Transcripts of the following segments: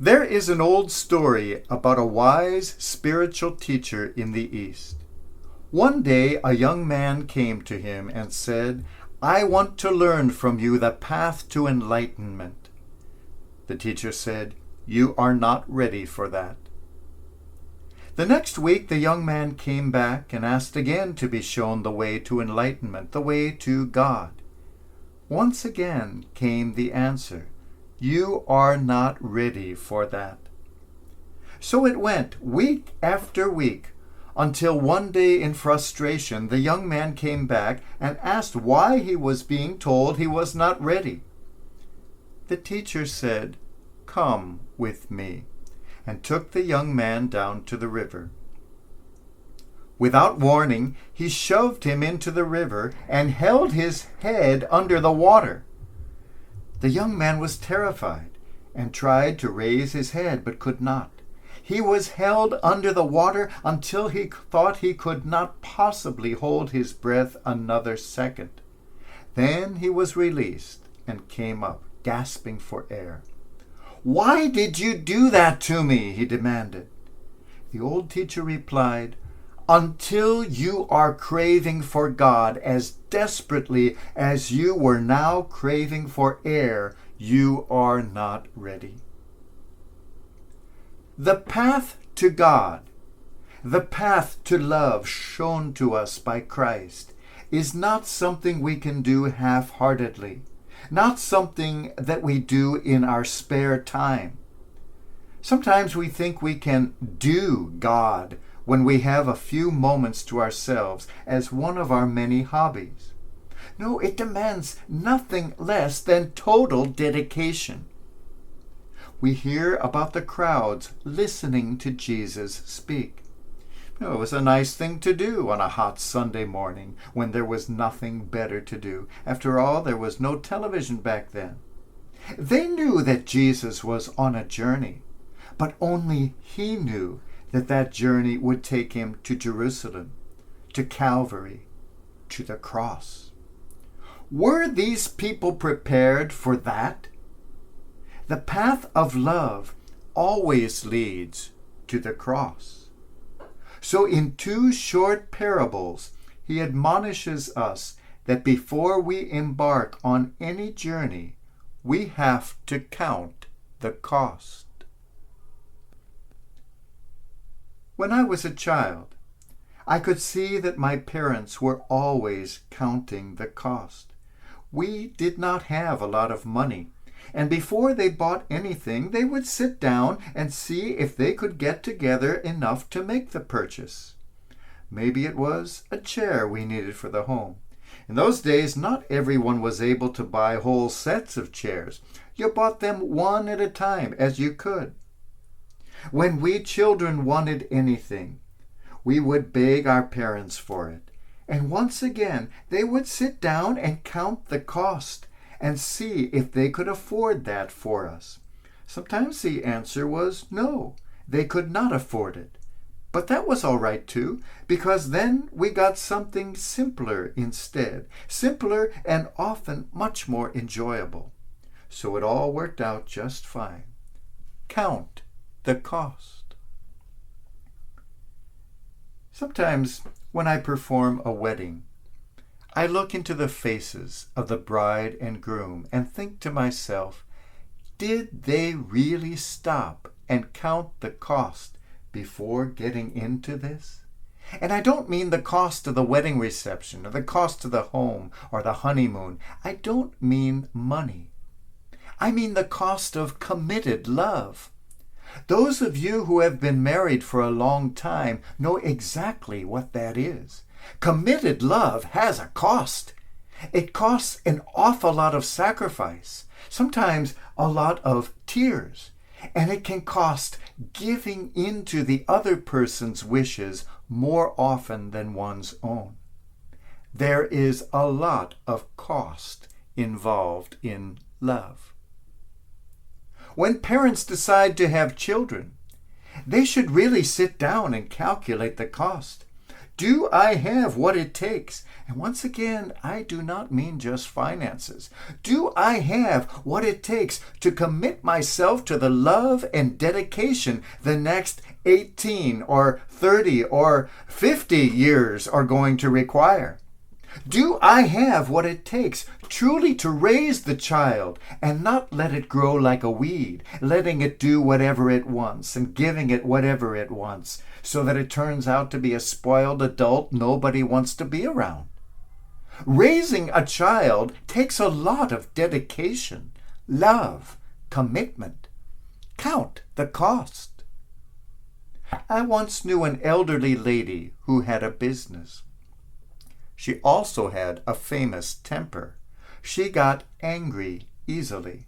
There is an old story about a wise spiritual teacher in the East. One day a young man came to him and said, "I want to learn from you the path to enlightenment." The teacher said, "You are not ready for that." The next week the young man came back and asked again to be shown the way to enlightenment, the way to God. Once again came the answer, "You are not ready for that." So it went week after week, until one day in frustration the young man came back and asked why he was being told he was not ready. The teacher said, "Come with me," and took the young man down to the river. Without warning, he shoved him into the river and held his head under the water. The young man was terrified and tried to raise his head but could not. He was held under the water until he thought he could not possibly hold his breath another second. Then he was released and came up, gasping for air. "Why did you do that to me?" he demanded. The old teacher replied, "Until you are craving for God as desperately as you were now craving for air, you are not ready." The path to God, the path to love shown to us by Christ, is not something we can do half-heartedly, not something that we do in our spare time. Sometimes we think we can do God when we have a few moments to ourselves as one of our many hobbies. No, it demands nothing less than total dedication. We hear about the crowds listening to Jesus speak. It was a nice thing to do on a hot Sunday morning when there was nothing better to do. After all, there was no television back then. They knew that Jesus was on a journey, but only he knew that that journey would take him to Jerusalem, to Calvary, to the cross. Were these people prepared for that? The path of love always leads to the cross. So in two short parables, he admonishes us that before we embark on any journey, we have to count the cost. When I was a child, I could see that my parents were always counting the cost. We did not have a lot of money, and before they bought anything, they would sit down and see if they could get together enough to make the purchase. Maybe it was a chair we needed for the home. In those days, not everyone was able to buy whole sets of chairs. You bought them one at a time as you could. When we children wanted anything, we would beg our parents for it. And once again, they would sit down and count the cost and see if they could afford that for us. Sometimes the answer was no, they could not afford it. But that was all right too, because then we got something simpler instead, simpler and often much more enjoyable. So it all worked out just fine. Count the cost. Sometimes when I perform a wedding, I look into the faces of the bride and groom and think to myself, did they really stop and count the cost before getting into this? And I don't mean the cost of the wedding reception or the cost of the home or the honeymoon. I don't mean money. I mean the cost of committed love. Those of you who have been married for a long time know exactly what that is. Committed love has a cost. It costs an awful lot of sacrifice, sometimes a lot of tears, and it can cost giving into the other person's wishes more often than one's own. There is a lot of cost involved in love. When parents decide to have children, they should really sit down and calculate the cost. Do I have what it takes? And once again, I do not mean just finances. Do I have what it takes to commit myself to the love and dedication the next 18 or 30 or 50 years are going to require? Do I have what it takes truly to raise the child and not let it grow like a weed, letting it do whatever it wants and giving it whatever it wants, so that it turns out to be a spoiled adult nobody wants to be around? Raising a child takes a lot of dedication, love, commitment. Count the cost. I once knew an elderly lady who had a business. She also had a famous temper. She got angry easily.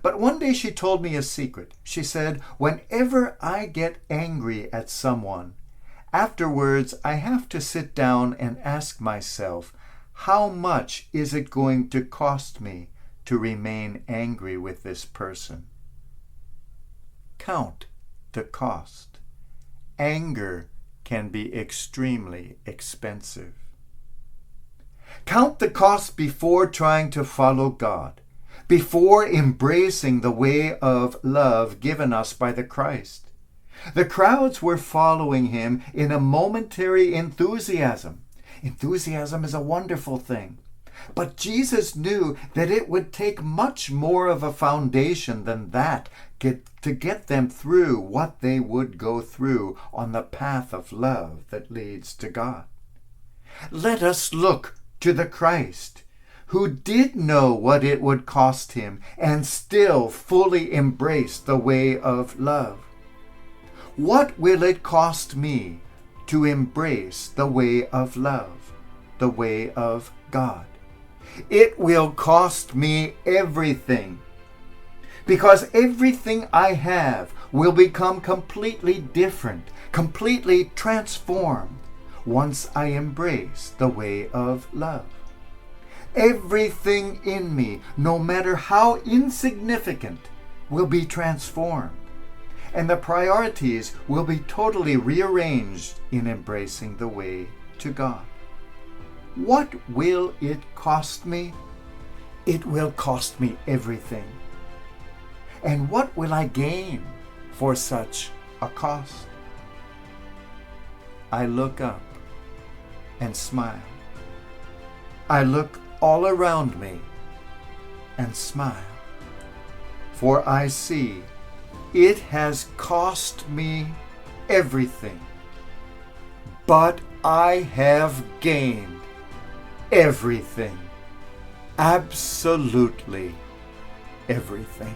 But one day she told me a secret. She said, "Whenever I get angry at someone, afterwards I have to sit down and ask myself, how much is it going to cost me to remain angry with this person?" Count the cost. Anger can be extremely expensive. Count the cost before trying to follow God, before embracing the way of love given us by the Christ. The crowds were following him in a momentary enthusiasm. Enthusiasm is a wonderful thing. But Jesus knew that it would take much more of a foundation than that to get them through what they would go through on the path of love that leads to God. Let us look to the Christ, who did know what it would cost him and still fully embraced the way of love. What will it cost me to embrace the way of love, the way of God? It will cost me everything, because everything I have will become completely different, completely transformed once I embrace the way of love. Everything in me, no matter how insignificant, will be transformed, and the priorities will be totally rearranged in embracing the way to God. What will it cost me? It will cost me everything. And what will I gain for such a cost? I look up and smile. I look all around me and smile, for I see it has cost me everything, but I have gained everything, absolutely everything.